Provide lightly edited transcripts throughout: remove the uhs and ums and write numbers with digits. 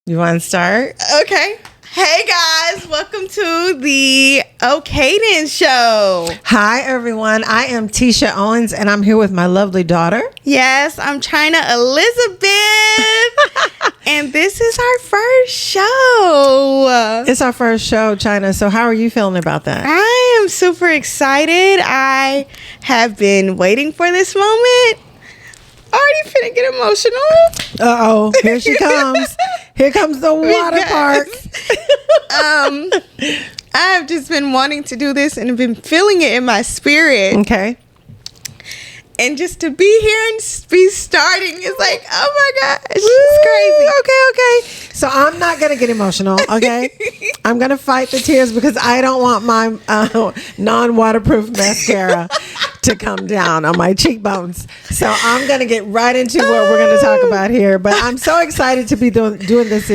You want to start? Okay. Hey guys, welcome to the Cadence Show. Hi everyone, I am Titia Owens and I'm here with my lovely daughter. Yes, I'm Chyna Elizabeth. And this is our first show. It's our first show, Chyna. So how are you feeling about that? I am super excited. I have been waiting for this moment. Already finna get emotional. Uh-oh, here she comes. Here comes the water park. I've just been wanting to do this and have been feeling it in my spirit. Okay. And just to be here and be starting is like, oh my gosh, it's crazy. Okay. So I'm not going to get emotional, okay? I'm going to fight the tears because I don't want my non-waterproof mascara to come down on my cheekbones. So I'm going to get right into what we're going to talk about here. But I'm so excited to be doing this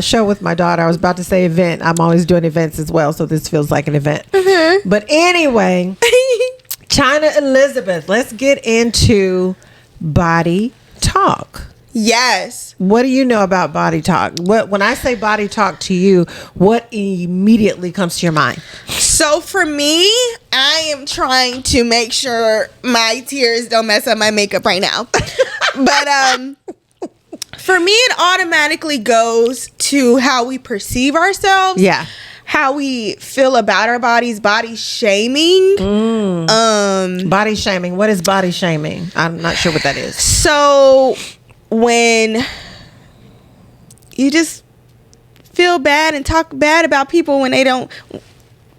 show with my daughter. I was about to say event. I'm always doing events as well, so this feels like an event. Mm-hmm. But anyway... Chyna Elizabeth, let's get into body talk. Yes. What do you know about body talk? When I say body talk to you, what immediately comes to your mind? So for me, I am trying to make sure my tears don't mess up my makeup right now. But for me, it automatically goes to how we perceive ourselves. Yeah. How we feel about our bodies, body shaming. Body shaming. What is body shaming? I'm not sure what that is. So when you just feel bad and talk bad about people when they don't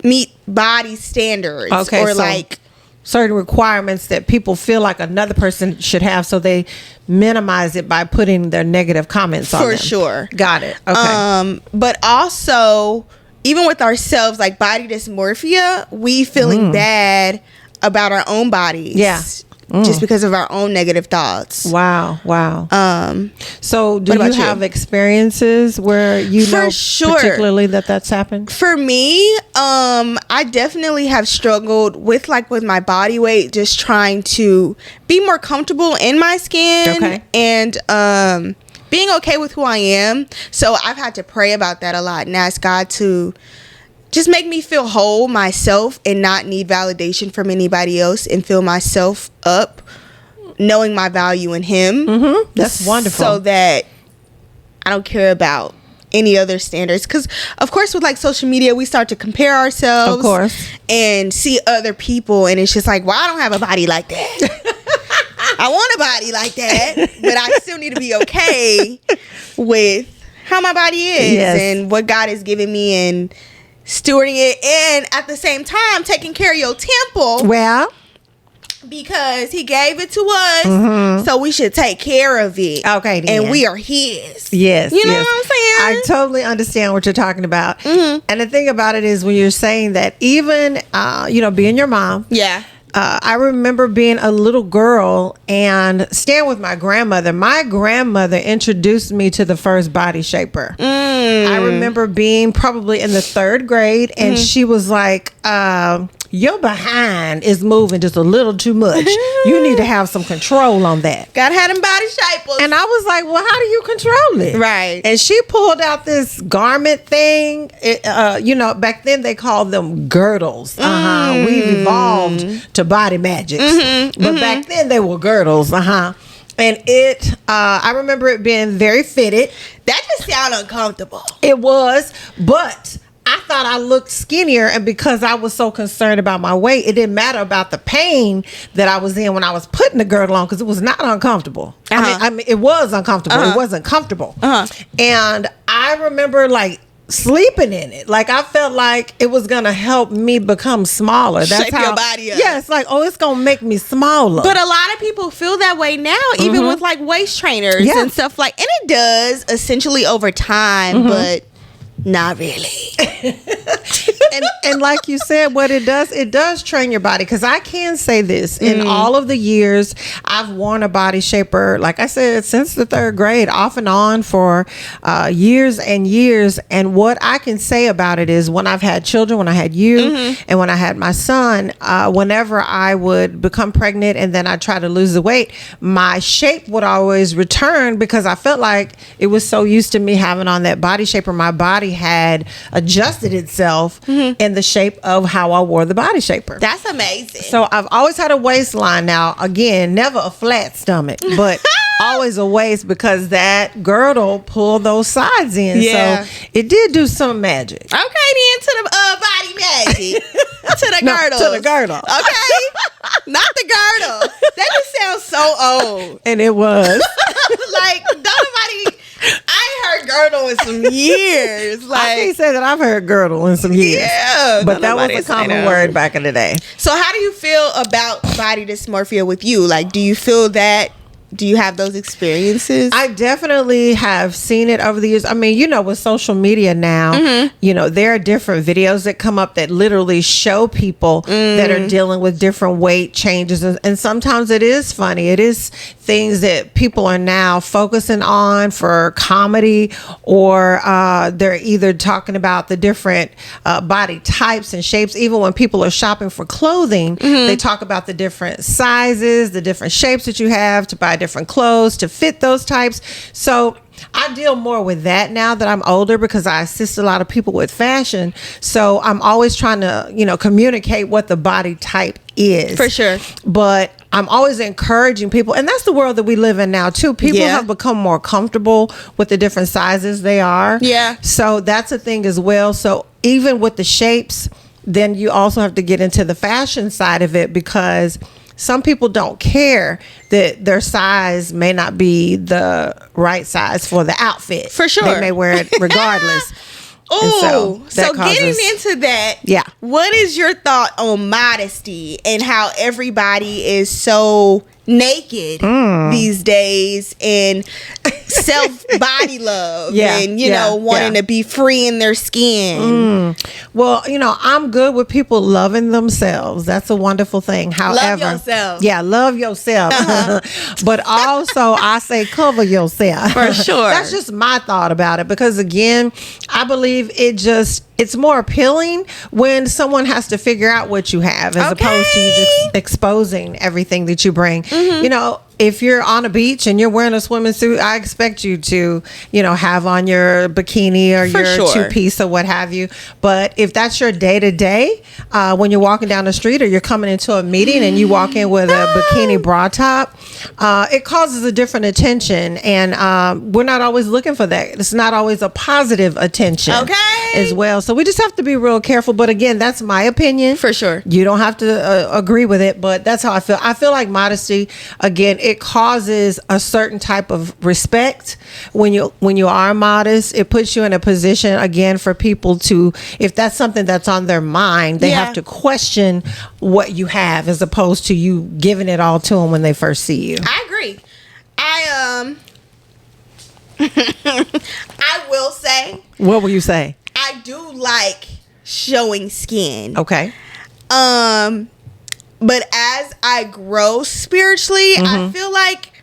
meet body standards, okay, or so like certain requirements that people feel like another person should have, so they minimize it by putting their negative comments on them. For sure. Got it. Okay. But also, even with ourselves, like body dysmorphia, we feeling bad about our own bodies. Yeah. Just because of our own negative thoughts. Wow. So do you have experiences where you know particularly that's happened? For me, I definitely have struggled with my body weight, just trying to be more comfortable in my skin. Okay. And being okay with who I am. So I've had to pray about that a lot and ask God to just make me feel whole myself and not need validation from anybody else, and fill myself up knowing my value in Him. Mm-hmm. That's wonderful. So that I don't care about any other standards. Because, of course, with social media, we start to compare ourselves. Of course. And see other people. And it's just like, well, I don't have a body like that. I want a body like that, but I still need to be okay with how my body is. Yes. And what God has given me, and stewarding it, and at the same time taking care of your temple. Well, because He gave it to us, so we should take care of it. Okay, then. And we are His. Yes. You know what I'm saying? I totally understand what you're talking about. Mm-hmm. And the thing about it is, when you're saying that, even being your mom. Yeah. I remember being a little girl and staying with my grandmother. My grandmother introduced me to the first body shaper. I remember being probably in the third grade, and she was like, your behind is moving just a little too much. You need to have some control on that. Gotta have them body shapers. And I was like, well, how do you control it? Right. And she pulled out this garment thing. Back then they called them girdles. We've evolved to body magics. But back then they were girdles. And I remember it being very fitted. That just sounded uncomfortable. It was, but I thought I looked skinnier, and because I was so concerned about my weight, it didn't matter about the pain that I was in when I was putting the girdle on, because it was not uncomfortable. I mean, it was uncomfortable. It wasn't comfortable. And I remember sleeping in it. I felt like it was gonna help me become smaller. That's Shape your body up. Yeah, it's it's gonna make me smaller. But a lot of people feel that way now, even with waist trainers and stuff and it does essentially over time, but not really. and like you said, what it does train your body. Because I can say this, in all of the years I've worn a body shaper, like I said, since the 3rd grade, off and on for years and years. And what I can say about it is, when I've had children, when I had you, and when I had my son, whenever I would become pregnant and then I try to lose the weight, my shape would always return, because I felt like it was so used to me having on that body shaper. My body had adjusted itself in the shape of how I wore the body shaper. That's amazing. So I've always had a waistline. Now, again, never a flat stomach, but always a waist, because that girdle pulled those sides in. Yeah. So it did do some magic. Okay, then, to the body magic. To the girdle. To the girdle. Okay. Not the girdle. That just sounds so old. And it was. Like, nobody. I ain't heard girdle in some years. Like, I can't say that I've heard girdle in some years. Yeah. But that was a common word back in the day. So how do you feel about body dysmorphia with you? Like, do you feel that? Do you have those experiences? I definitely have seen it over the years. I mean, with social media now, there are different videos that come up that literally show people that are dealing with different weight changes. And sometimes it is funny. It is things that people are now focusing on for comedy, or they're either talking about the different body types and shapes. Even when people are shopping for clothing, they talk about the different sizes, the different shapes that you have to buy different clothes to fit those types. So I deal more with that now that I'm older, because I assist a lot of people with fashion. So I'm always trying to, communicate what the body type is. For sure. But I'm always encouraging people, and that's the world that we live in now too. People have become more comfortable with the different sizes they are. Yeah. So that's a thing as well. So even with the shapes, then you also have to get into the fashion side of it, because some people don't care that their size may not be the right size for the outfit. For sure. They may wear it regardless. Oh, so getting into that, what is your thought on modesty and how everybody is so naked these days, and self body love, and wanting to be free in their skin? Well, I'm good with people loving themselves. That's a wonderful thing. However, love yourself. Yeah, love yourself. But also, I say cover yourself. For sure. That's just my thought about it, because again, I believe it's more appealing when someone has to figure out what you have, as opposed to you just exposing everything that you bring. If you're on a beach and you're wearing a swimming suit, I expect you to, have on your bikini or your two-piece or what have you. But if that's your day-to-day, when you're walking down the street or you're coming into a meeting and you walk in with a bikini bra top, it causes a different attention. And we're not always looking for that. It's not always a positive attention as well. So we just have to be real careful. But again, that's my opinion. For sure. You don't have to agree with it, but that's how I feel. I feel like modesty, again, it causes a certain type of respect when you are modest. It puts you in a position, again, for people to, if that's something that's on their mind, they have to question what you have, as opposed to you giving it all to them when they first see you. I agree. I will say. What will you say? I do like showing skin. Okay. But as I grow spiritually, I feel like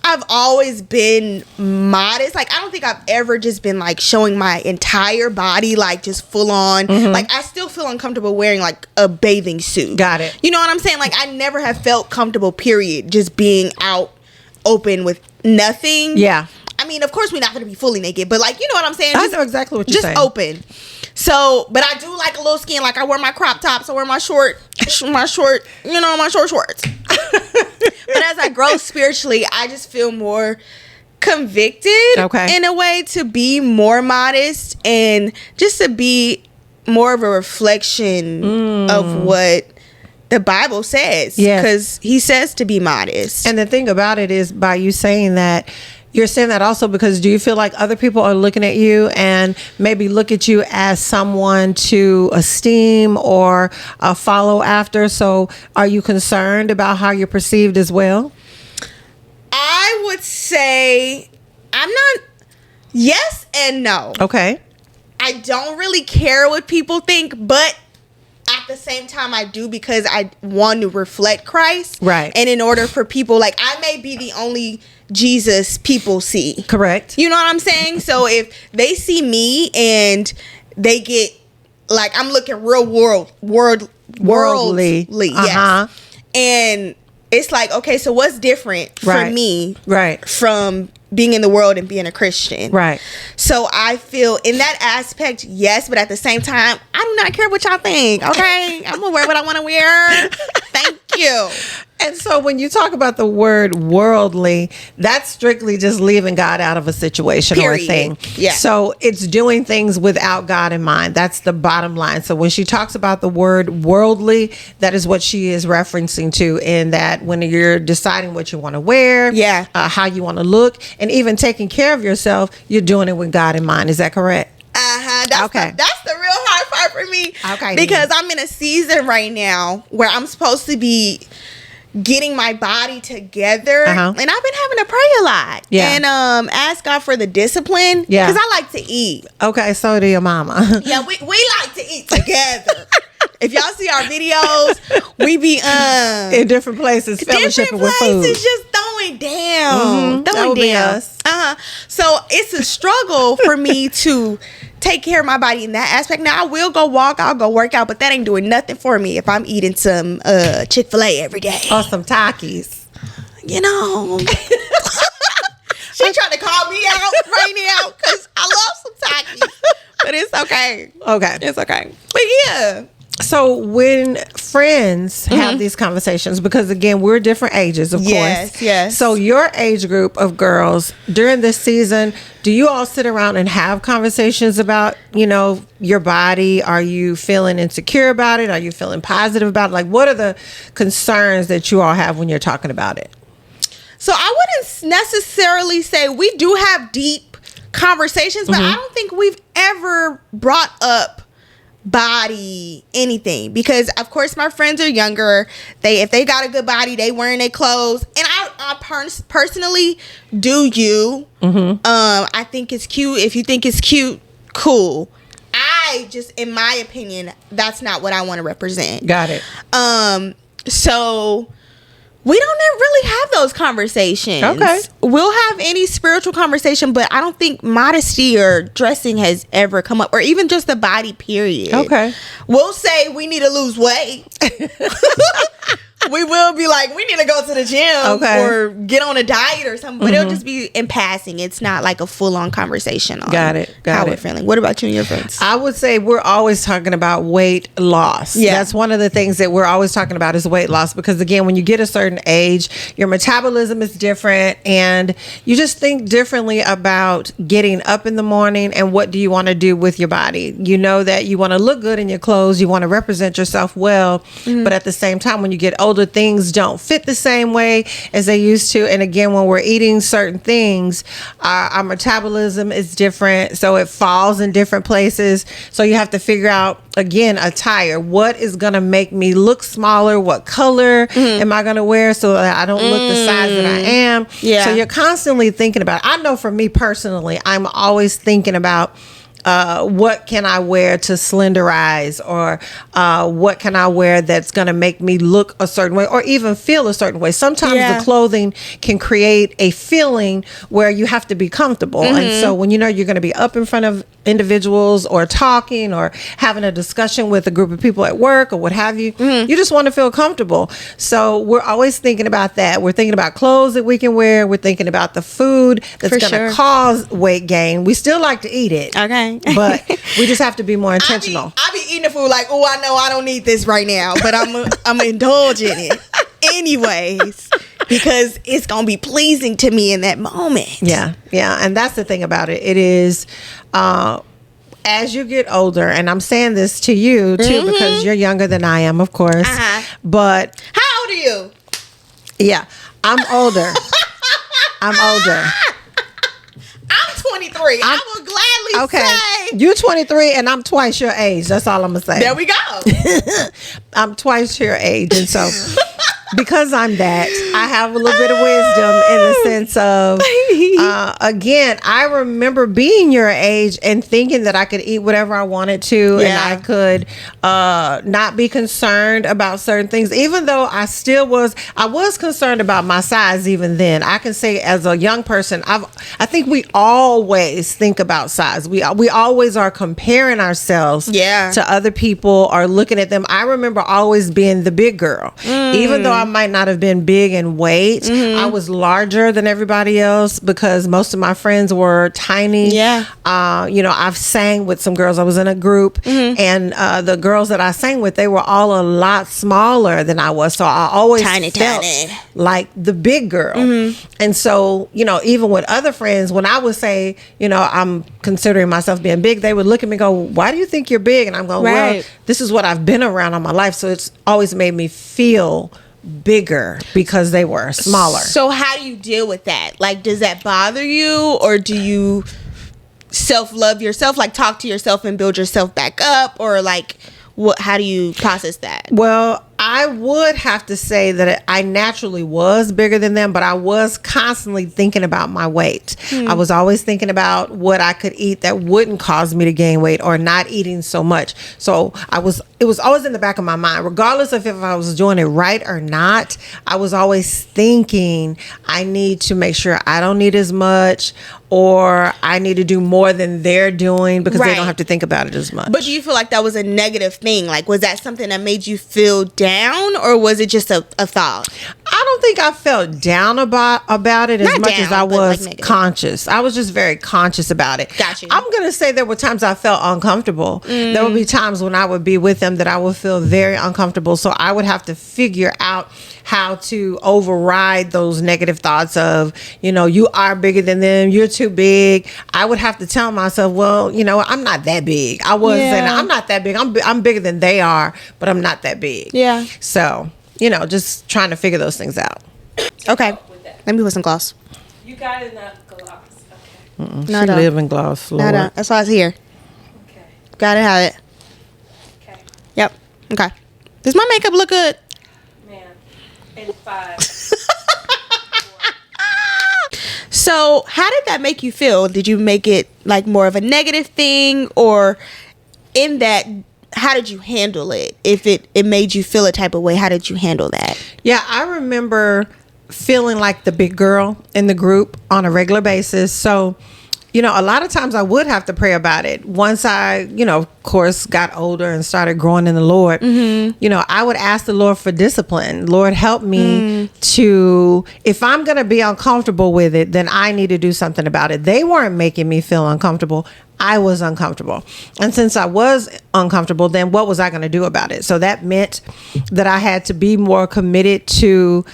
I've always been modest. Like, I don't think I've ever just been like showing my entire body, like just full on. Like, I still feel uncomfortable wearing like a bathing suit. Got it. You know what I'm saying? Like, I never have felt comfortable, period, just being out open with nothing. Yeah. I mean, of course, we're not going to be fully naked, but like, you know what I'm saying? I know exactly what you're saying. Just open. So, but I do like a little skin. Like, I wear my crop tops. I wear my short, my shorts. But as I grow spiritually, I just feel more convicted in a way to be more modest and just to be more of a reflection of what the Bible says. Because he says to be modest. And the thing about it is, by you saying that, you're saying that also because, do you feel like other people are looking at you and maybe look at you as someone to esteem or follow after? So are you concerned about how you're perceived as well? I would say I'm not. Yes and no. Okay. I don't really care what people think, but at the same time I do, because I want to reflect Christ. Right. And in order for people, like, I may be the only Jesus people see. Correct. You know what I'm saying? So if they see me and they get, like, I'm looking real worldly. Yes. And it's like, okay, so what's different for me from being in the world and being a Christian? Right. So I feel in that aspect, yes, but at the same time, I do not care what y'all think. Okay, I'm gonna wear what I want to wear. Thank you. And so when you talk about the word worldly, that's strictly just leaving God out of a situation or a thing. Yeah. So it's doing things without God in mind. That's the bottom line. So when she talks about the word worldly, that is what she is referencing to, in that when you're deciding what you want to wear, how you want to look, and even taking care of yourself, you're doing it with God in mind. Is that correct? That's the real hard part for me. Okay. Because I'm in a season right now where I'm supposed to be getting my body together, and I've been having to pray a lot, and ask God for the discipline, because I like to eat. Okay, so do your mama. Yeah, we like to eat together. If y'all see our videos, we be in different places, fellowshipping with food, just throwing down, that would be us. So it's a struggle for me to take care of my body in that aspect. Now I will go walk, I'll go work out, but that ain't doing nothing for me if I'm eating some Chick-fil-A every day or some Takis. You know, she trying to call me out right now because I love some Takis, but it's okay. Okay, it's okay. But yeah. So when friends have these conversations, because again, we're different ages, of course. Yes. So your age group of girls during this season, do you all sit around and have conversations about, you know, your body? Are you feeling insecure about it? Are you feeling positive about it? Like, what are the concerns that you all have when you're talking about it? So I wouldn't necessarily say we do have deep conversations, but I don't think we've ever brought up body anything, because of course my friends are younger. If they got a good body, they wearing their clothes, and I personally do you. I think it's cute. If you think it's cute, cool. I just, in my opinion, that's not what I want to represent. Got it. So we don't really have those conversations. Okay. We'll have any spiritual conversation, but I don't think modesty or dressing has ever come up, or even just the body period. Okay. We'll say we need to lose weight. We will be like, we need to go to the gym or get on a diet or something, but it'll just be in passing. It's not like a full-on conversation on how we're feeling. What about you and your friends? I would say we're always talking about weight loss. Yeah. That's one of the things that we're always talking about is weight loss, because again, when you get a certain age, your metabolism is different, and you just think differently about getting up in the morning and what do you want to do with your body. You know that you want to look good in your clothes, you want to represent yourself well, but at the same time, when you get older, things don't fit the same way as they used to. And again, when we're eating certain things, our metabolism is different, so it falls in different places. So you have to figure out, again, attire. What is going to make me look smaller? What color am I going to wear so that I don't look the size that I am? Yeah. So you're constantly thinking about it. I know for me personally, I'm always thinking about what can I wear to slenderize, or what can I wear that's going to make me look a certain way or even feel a certain way. Sometimes the clothing can create a feeling where you have to be comfortable. And so when you know you're going to be up in front of individuals or talking or having a discussion with a group of people at work or what have you, you just want to feel comfortable. So we're always thinking about that. We're thinking about clothes that we can wear. We're thinking about the food that's going to cause weight gain. We still like to eat it. Okay. But we just have to be more intentional. I be eating the food like, oh, I know I don't need this right now, but I'm indulging it anyways, because it's gonna be pleasing to me in that moment. Yeah, and that's the thing about it. It is, as you get older, and I'm saying this to you too, because you're younger than I am, of course. But how old are you? Yeah, I'm older. I'm 23. I will gladly say. You're 23 and I'm twice your age. That's all I'm going to say. There we go. I'm twice your age. And so because I'm that, I have a little bit of wisdom in the sense of, again, I remember being your age and thinking that I could eat whatever I wanted to, and I could not be concerned about certain things, even though I was concerned about my size even then. I can say as a young person, I think we always think about size. We always are comparing ourselves to other people or looking at them. I remember always being the big girl. Even though I might not have been big in weight, I was larger than everybody else because most of my friends were tiny. I've sang with some girls. I was in a group, and the girls that I sang with, they were all a lot smaller than I was. So I always felt like the big girl. And so, even with other friends, when I would say, I'm considering myself being big, they would look at me and go, why do you think you're big? And I'm going, well, this is what I've been around all my life. So it's always made me feel bigger because they were smaller. So how do you deal with that? Like, does that bother you, or do you self-love yourself, like talk to yourself and build yourself back up, or like how do you process that? Well, I would have to say that I naturally was bigger than them, but I was constantly thinking about my weight. I was always thinking about what I could eat that wouldn't cause me to gain weight, or not eating so much. So it was always in the back of my mind, regardless of if I was doing it right or not. I was always thinking, I need to make sure I don't eat as much, or I need to do more than they're doing because they don't have to think about it as much. But do you feel like that was a negative thing? Like, was that something that made you feel down, or was it just a thought? I don't think I felt down about it as much as I was conscious. I was just very conscious about it. Gotcha. I'm going to say there were times I felt uncomfortable. There would be times when I would be with them that I would feel very uncomfortable. So I would have to figure out how to override those negative thoughts of, you are bigger than them, you're too big. I would have to tell myself, well, I'm not that big. I was saying, I'm not that big. I'm bigger than they are, but I'm not that big. Yeah. So, just trying to figure those things out. Okay. Let me put some gloss. You got enough gloss. Okay. She live in gloss, Lord. No. That's why it's here. Okay. Gotta have it. Okay. Yep. Okay. Does my makeup look good? Man. In 5. So how did that make you feel? Did you make it like more of a negative thing, or in that, how did you handle it? If it made you feel a type of way, how did you handle that? Yeah, I remember feeling like the big girl in the group on a regular basis. So, a lot of times I would have to pray about it. Once I, of course, got older and started growing in the Lord, I would ask the Lord for discipline. Lord, help me to, if I'm going to be uncomfortable with it, then I need to do something about it. They weren't making me feel uncomfortable. I was uncomfortable. And since I was uncomfortable, then what was I going to do about it? So that meant that I had to be more committed to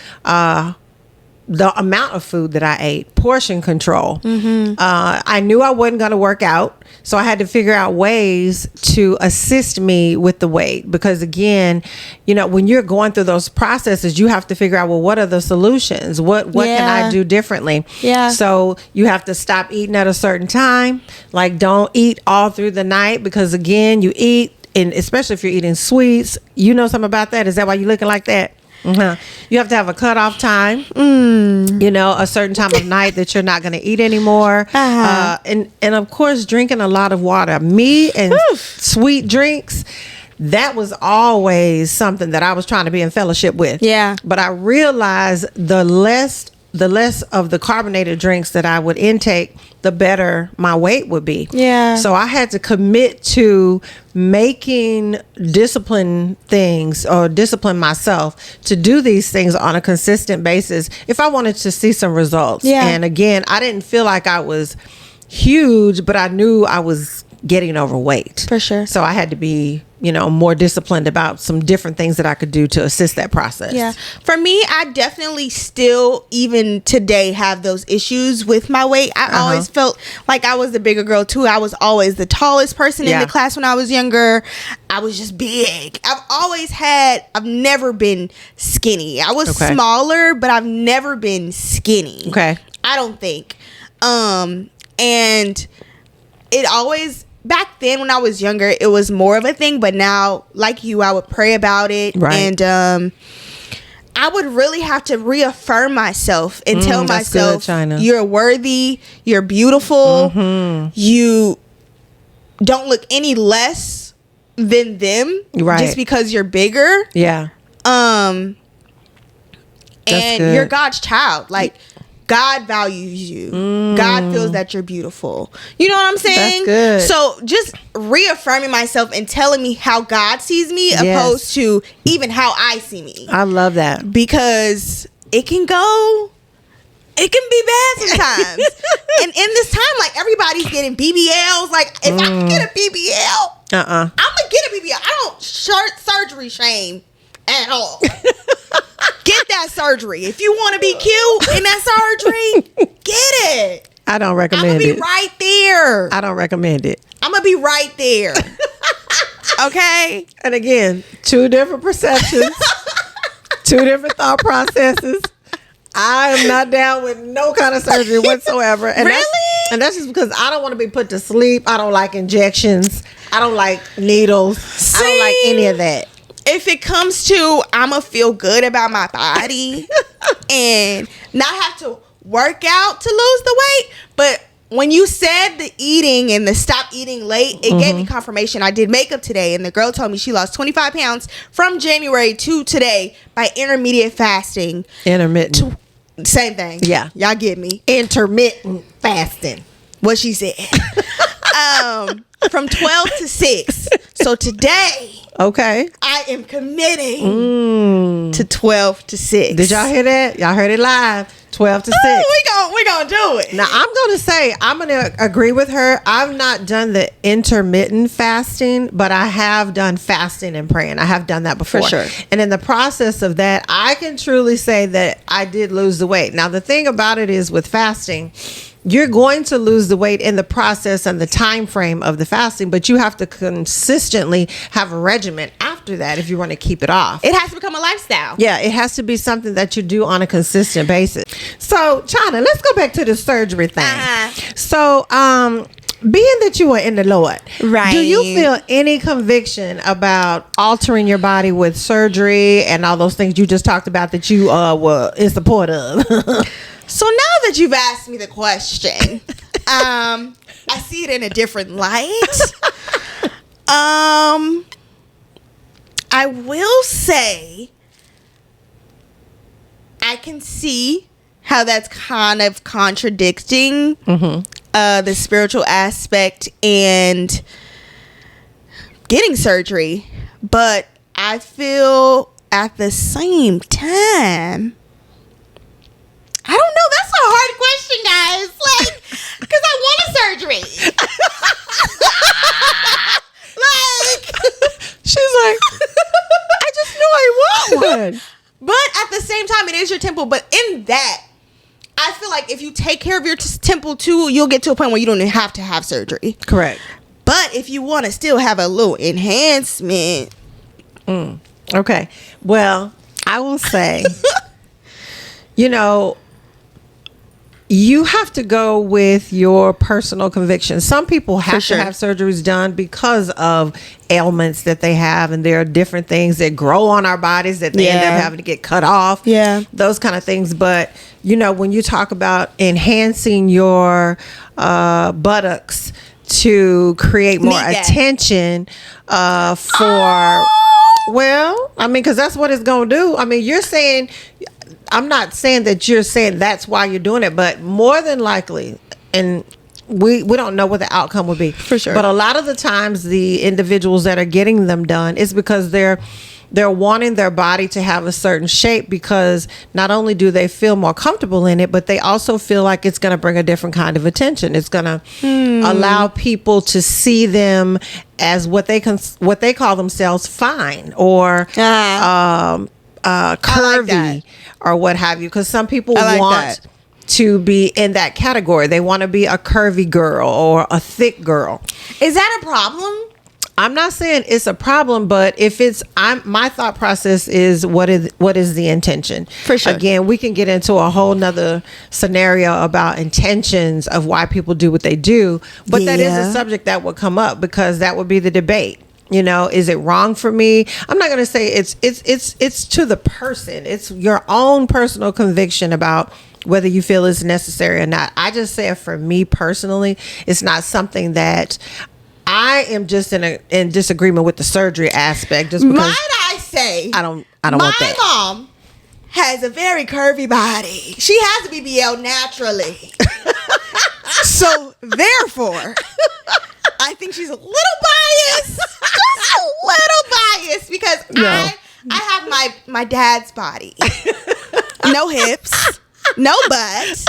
the amount of food that I ate, portion control. I knew I wasn't going to work out, so I had to figure out ways to assist me with the weight. Because again, when you're going through those processes, you have to figure out, well, what are the solutions? What can I do differently? So you have to stop eating at a certain time. Like, don't eat all through the night, because again, you eat, and especially if you're eating sweets, something about that. Is that why you're looking like that? You have to have a cutoff time, a certain time of night that you're not going to eat anymore. And of course, drinking a lot of water. Me and sweet drinks, that was always something that I was trying to be in fellowship with. Yeah. But I realized the less of the carbonated drinks that I would intake, the better my weight would be. Yeah. So I had to commit to making discipline things, or discipline myself to do these things on a consistent basis if I wanted to see some results. Yeah. And again, I didn't feel like I was huge, but I knew I was getting overweight. For sure. So I had to be, more disciplined about some different things that I could do to assist that process. Yeah. For me, I definitely still, even today, have those issues with my weight. I always felt like I was the bigger girl too. I was always the tallest person in the class when I was younger. I was just big. I've never been skinny. I was smaller, but I've never been skinny. Okay. I don't think. And it always, back then when I was younger, it was more of a thing, but now, like you, I would pray about it. Right. And I would really have to reaffirm myself and tell that's good, myself, Chyna. you're worthy, you're beautiful, you don't look any less than them Right. just because you're bigger. Yeah. And good. you're God's child. Like, God values you. God feels that you're beautiful. You know what I'm saying? That's good. So just reaffirming myself and telling me how God sees me opposed to even how I see me. I love that. Because it can be bad sometimes. And in this time, like, everybody's getting BBLs. Like, if I can get a BBL, I'm going to get a BBL. I don't surgery shame at all. Get that surgery. If you want to be cute in that surgery, get it. I don't I'm recommend going to be it. right there. I don't recommend it. I'm going to be right there. Okay? And again, two different perceptions, two different thought processes. I am not down with no kind of surgery whatsoever. And Really? That's just because I don't want to be put to sleep. I don't like injections. I don't like needles. I don't like any of that. If it comes to, I'm going to feel good about my body and not have to work out to lose the weight. But when you said the eating and the stop eating late, it gave me confirmation. I did makeup today, and the girl told me she lost 25 pounds from January to today by intermediate fasting. Intermittent. Same thing. Yeah. Y'all get me. Intermittent fasting. What she said. From 12 to 6. So today, Okay. I am committing to 12 to 6. Did y'all hear that? Y'all heard it live. 12 to 6. We gonna do it. Now, I'm going to say, I'm going to agree with her. I've not done the intermittent fasting, but I have done fasting and praying. I have done that before. For sure. And in the process of that, I can truly say that I did lose the weight. Now, the thing about it is with fasting, you're going to lose the weight in the process and the time frame of the fasting, but you have to consistently have a regimen after that if you want to keep it off. It has to become a lifestyle. Yeah, it has to be something that you do on a consistent basis. So, Chyna, let's go back to the surgery thing. So, being that you are in the Lord, Right. do you feel any conviction about altering your body with surgery and all those things you just talked about that you were in support of? So now that you've asked me the question, I see it in a different light. I will say I can see how that's kind of contradicting the spiritual aspect and getting surgery. But I feel at the same time, I don't know. That's a hard question, guys. Like, because I want a surgery. Like, She's like, I just knew I want one. but at the same time, it is your temple. But in that, I feel like if you take care of your temple too, you'll get to a point where you don't even have to have surgery. Correct. But if you want to still have a little enhancement, Okay. Well, I will say, you know, you have to go with your personal convictions. Some people have sure. to have surgeries done because of ailments that they have, and there are different things that grow on our bodies that they end Yeah. up having to get cut off. Yeah. Those kind of things. But, you know, when you talk about enhancing your buttocks to create more Need that. attention for, well, I mean, because that's what it's going to do. I mean, you're saying, I'm not saying that you're saying that's why you're doing it, but more than likely, and we don't know what the outcome will be. For sure. But a lot of the times the individuals that are getting them done is because they're wanting their body to have a certain shape, because not only do they feel more comfortable in it, but they also feel like it's going to bring a different kind of attention. It's going to allow people to see them as what they call themselves fine or curvy or what have you, because some people want to be in that category. They want to be a curvy girl or a thick girl. is that a problem? I'm not saying it's a problem, but if it's, my thought process is what is the intention? For sure. Again, we can get into a whole nother scenario about intentions of why people do what they do, but that is Yeah. a subject that would come up, because that would be the debate. You know, is it wrong for me? I'm not going to say it's to the person. It's your own personal conviction about whether you feel it's necessary or not. I just say for me personally, it's not something that I am just in disagreement with the surgery aspect. Just because Might I say, I don't want that. My mom has a very curvy body. She has a BBL naturally. So therefore, I think she's a little biased. Just a little biased because I have my dad's body. No hips, no butt.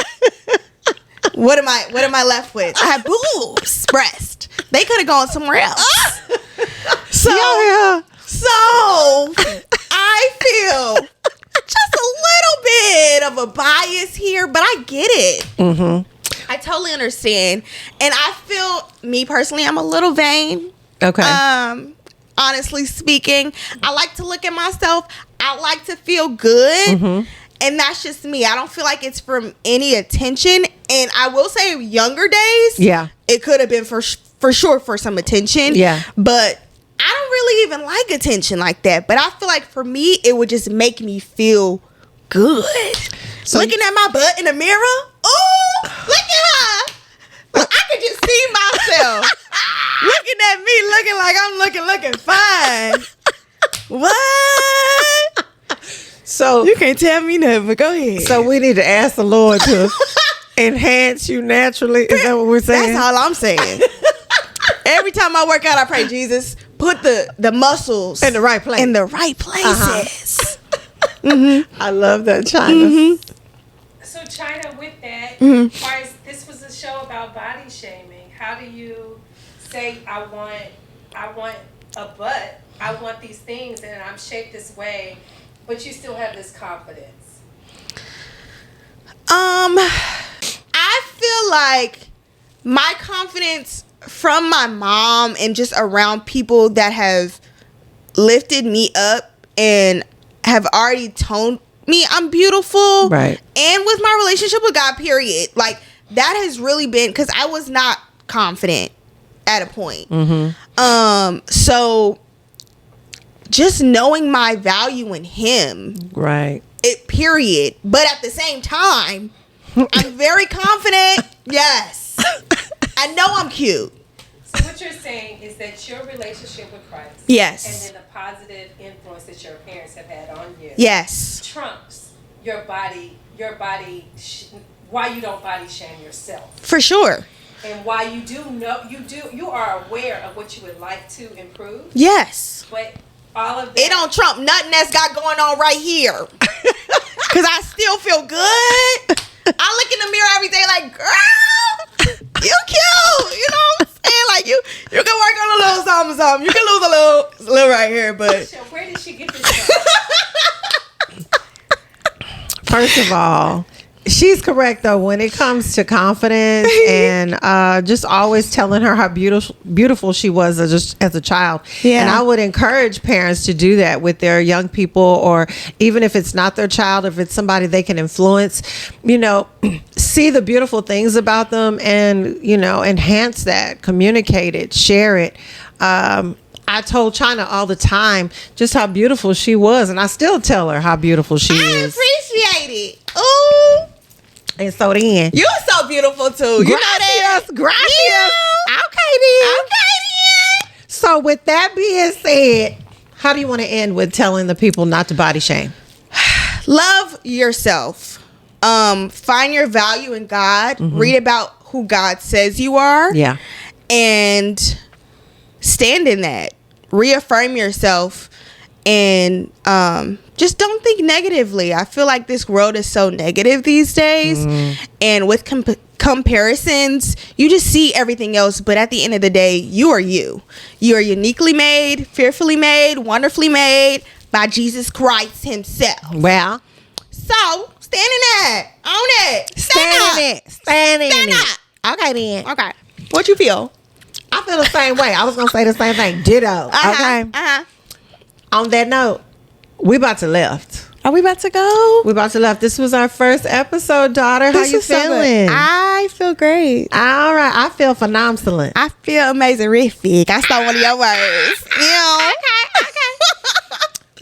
What am I left with? I have boobs, breast. They could have gone somewhere else. So I feel just a little bit of a bias here, but I get it. Mm-hmm. I totally understand. And I feel, me personally, I'm a little vain. Okay. Honestly speaking, I like to look at myself. I like to feel good. Mm-hmm. And that's just me. I don't feel like it's from any attention. And I will say younger days, it could have been for sure for some attention. Yeah. But I don't really even like attention like that. But I feel like for me, it would just make me feel good. So looking at my butt in the mirror, oh, look at her. I could just see myself looking at me, looking like I'm looking fine. What? So you can't tell me nothing, but go ahead. So we need to ask the Lord to enhance you naturally. Is that what we're saying? That's all I'm saying. Every time I work out, I pray, Jesus, put the muscles in the right place. In the right places. Uh-huh. Mm-hmm. I love that, Chyna. Mm-hmm. So Chyna, with that, this was a show about body shaming. How do you say I want a butt, I want these things, and I'm shaped this way, but you still have this confidence? I feel like my confidence from my mom and just around people that have lifted me up and have already told me I'm beautiful. Right. And with my relationship with God, period. Like, that has really been, because I was not confident at a point. Mm-hmm. So just knowing my value in him. Right. Period. But at the same time, I'm very confident. Yes. I know I'm cute. So what you're saying is that your relationship with Christ, yes, and then the positive influence that your parents have had on you, yes, trumps your body, why you don't body shame yourself. For sure. And why you are aware of what you would like to improve. Yes. But all of that, it don't trump nothing that's got going on right here. Cause I still feel good. I look in the mirror every day like, girl, you cute. You know what I'm saying? Like you can work on a little something. You can lose a little right here, but where did she get this from? First of all, she's correct though when it comes to confidence and just always telling her how beautiful she was as a child. Yeah. And I would encourage parents to do that with their young people, or even if it's not their child, if it's somebody they can influence, see the beautiful things about them and, enhance that, communicate it, share it. I told Chyna all the time just how beautiful she was, and I still tell her how beautiful she is. I appreciate it. Ooh. And so then, you're so beautiful too. You know that. Gracias. Yeah. Okay then. So with that being said, how do you want to end with telling the people not to body shame? Love yourself. Find your value in God. Mm-hmm. Read about who God says you are. Yeah. And stand in that. Reaffirm yourself. And just don't think negatively. I feel like this world is so negative these days. And with comparisons, you just see everything else. But at the end of the day, you are you. You are uniquely made, fearfully made, wonderfully made by Jesus Christ himself. Well, so stand in that. Own it. Stand in it. Okay then. Okay. What you feel? I feel the same way. I was going to say the same thing. Ditto. Okay. On that note, we about to left. Are we about to go? We're about to leave. This was our first episode, daughter. How you was so good. feeling? I feel great. All right. I feel phenomenal. I feel amazing. Rific. I stole one of your words. Okay.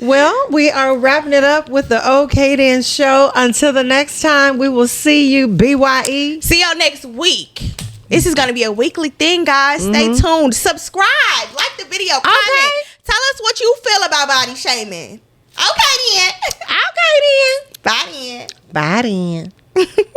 Well, we are wrapping it up with the OK Then show. Until the next time, we will see you, BYE. See y'all next week. This is going to be a weekly thing, guys. Stay tuned. Subscribe. Like the video. Comment. Tell us what you feel about body shaming. Okay, then. Okay, then. Bye, then. Bye, then.